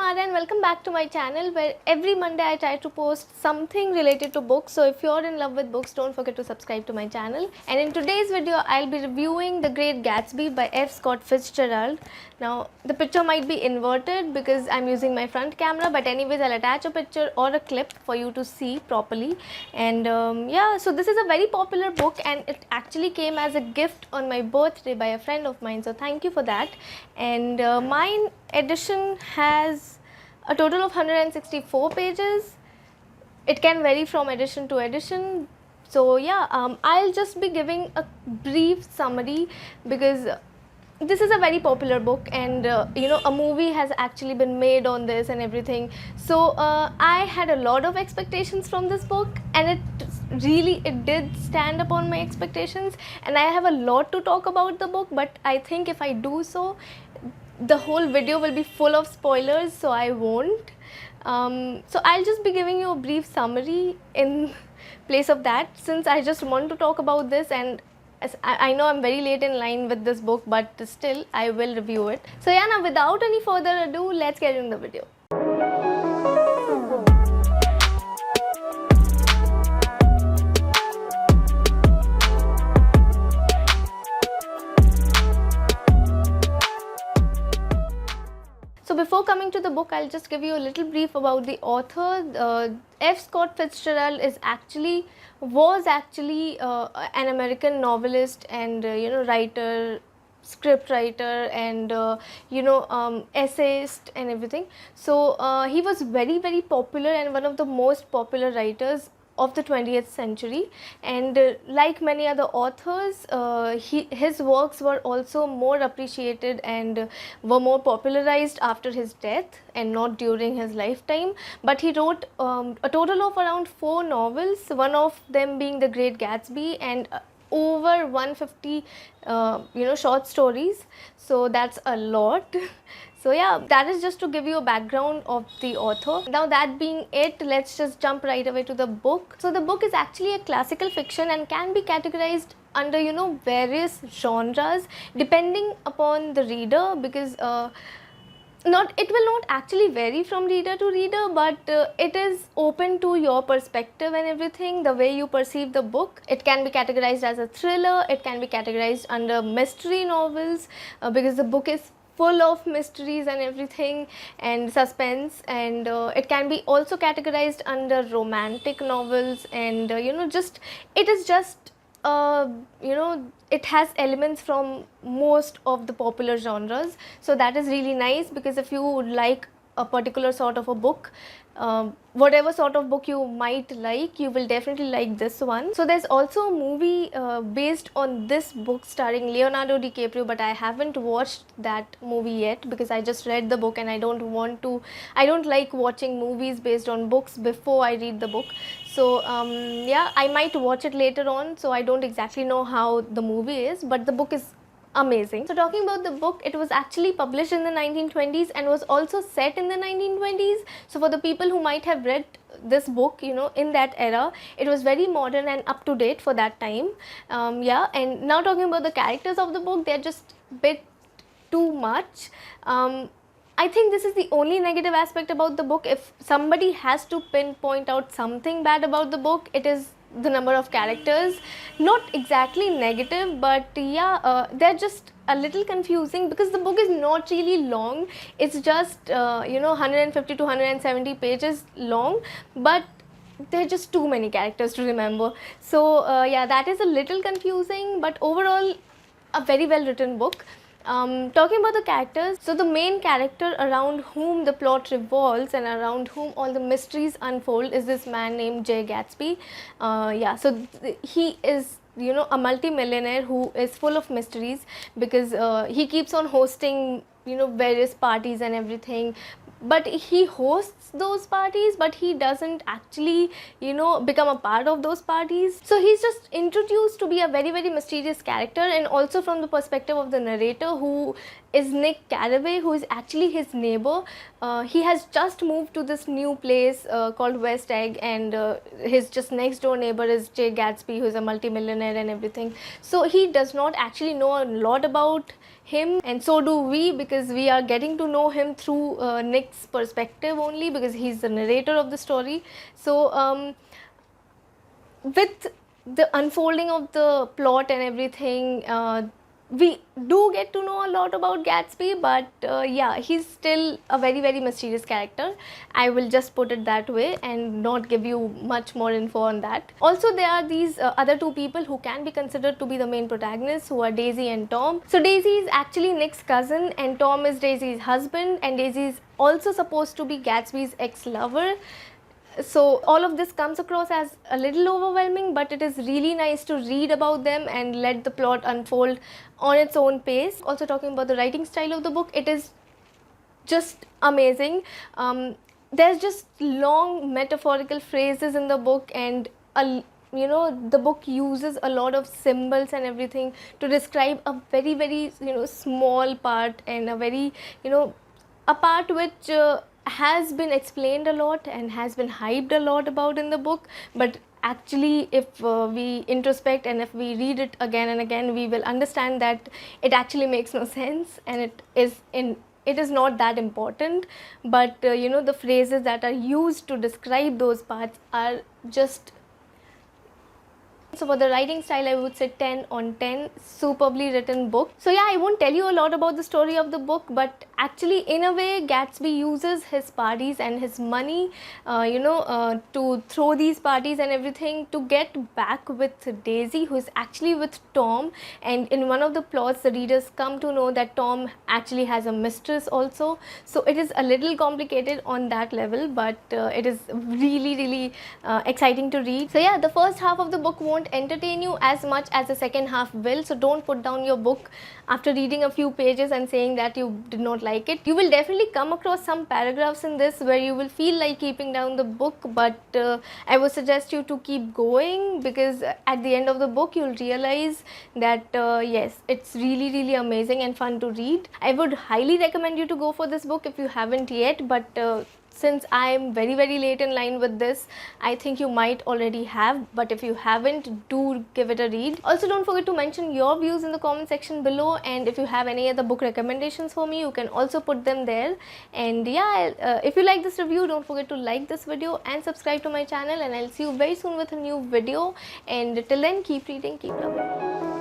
Arya and welcome back to my channel where every Monday I try to post something related to books. So if you're in love with books, don't forget to subscribe to my channel. And in today's video, I'll be reviewing The Great Gatsby by F. Scott Fitzgerald. Now the picture might be inverted because I'm using my front camera, but anyways I'll attach a picture or a clip for you to see properly. And yeah, so this is a very popular book and it actually came as a gift on my birthday by a friend of mine. So thank you for that. And mine edition has a total of 164 pages. It can vary from edition to edition. So yeah, I'll just be giving a brief summary because this is a very popular book and you know, a movie has actually been made on this and everything. So I had a lot of expectations from this book and it did stand upon my expectations, and I have a lot to talk about the book, but I think if I do so, the whole video will be full of spoilers, so I won't. So I'll just be giving you a brief summary in place of that, since I just want to talk about this, and I know I'm very late in line with this book, but still I will review it. So yeah, now without any further ado, let's get in the video. So before coming to the book, I'll just give you a little brief about the author. F. Scott Fitzgerald was actually an American novelist and writer, script writer, and essayist and everything. So he was very popular and one of the most popular writers of the 20th century, and like many other authors, his works were also more appreciated and were more popularized after his death and not during his lifetime. But he wrote a total of around 4 novels, one of them being The Great Gatsby, and over 150 short stories. So that's a lot. So yeah, that is just to give you a background of the author. Now that being it, let's just jump right away to the book. So the book is actually a classical fiction and can be categorized under various genres depending upon the reader, because it will not actually vary from reader to reader, but it is open to your perspective and everything, the way you perceive the book. It can be categorized as a thriller, it can be categorized under mystery novels, because the book is full of mysteries and everything and suspense, and it can be also categorized under romantic novels, and it has elements from most of the popular genres. So that is really nice, because if you would like a particular sort of a book, whatever sort of book you might like, you will definitely like this one. So there's also a movie based on this book starring Leonardo DiCaprio, but I haven't watched that movie yet because I just read the book and I don't like watching movies based on books before I read the book. So yeah, I might watch it later on, so I don't exactly know how the movie is, but the book is amazing. So talking about the book, it was actually published in the 1920s and was also set in the 1920s. So for the people who might have read this book, in that era, it was very modern and up to date for that time. Yeah, and now talking about the characters of the book, they're just a bit too much. I think this is the only negative aspect about the book. If somebody has to pinpoint out something bad about the book, it is the number of characters. Not exactly negative, but yeah, they're just a little confusing because the book is not really long. It's just 150 to 170 pages long, but there are just too many characters to remember. So yeah, that is a little confusing, but overall a very well written book. Talking about the characters, so the main character around whom the plot revolves and around whom all the mysteries unfold is this man named Jay Gatsby. Yeah, so he is a multi-millionaire who is full of mysteries because he keeps on hosting various parties and everything. But he hosts those parties, but he doesn't actually become a part of those parties. So he's just introduced to be a very mysterious character, and also from the perspective of the narrator, who is Nick Carraway, who is actually his neighbor. He has just moved to this new place called West Egg, and his just next door neighbor is Jay Gatsby, who is a multi-millionaire and everything. So he does not actually know a lot about him, and so do we, because we are getting to know him through Nick's perspective only, because he's the narrator of the story. So with the unfolding of the plot and everything, we do get to know a lot about Gatsby, but yeah, he's still a very mysterious character. I will just put it that way and not give you much more info on that. Also, there are these other two people who can be considered to be the main protagonists, who are Daisy and Tom. So Daisy is actually Nick's cousin and Tom is Daisy's husband, and Daisy is also supposed to be Gatsby's ex-lover. So all of this comes across as a little overwhelming, but it is really nice to read about them and let the plot unfold on its own pace. Also, talking about the writing style of the book, it is just amazing. There's just long metaphorical phrases in the book, and the book uses a lot of symbols and everything to describe a very small part, and a very a part which has been explained a lot and has been hyped a lot about in the book, but actually if we introspect and if we read it again and again, we will understand that it actually makes no sense, and it is not that important. But the phrases that are used to describe those parts are just. So for the writing style, I would say 10 on 10, superbly written book. So yeah, I won't tell you a lot about the story of the book, but actually in a way Gatsby uses his parties and his money to throw these parties and everything to get back with Daisy, who is actually with Tom. And in one of the plots, the readers come to know that Tom actually has a mistress also. So it is a little complicated on that level, but it is really exciting to read. So yeah, the first half of the book won't entertain you as much as the second half will, so don't put down your book after reading a few pages and saying that you did not like it. You will definitely come across some paragraphs in this where you will feel like keeping down the book, but I would suggest you to keep going, because at the end of the book you'll realize that yes, it's really amazing and fun to read. I would highly recommend you to go for this book if you haven't yet, but since I am very late in line with this, I think you might already have, but if you haven't, do give it a read. Also, don't forget to mention your views in the comment section below, and if you have any other book recommendations for me, you can also put them there. And yeah, if you like this review, don't forget to like this video and subscribe to my channel, and I'll see you very soon with a new video. And till then, keep reading, keep loving.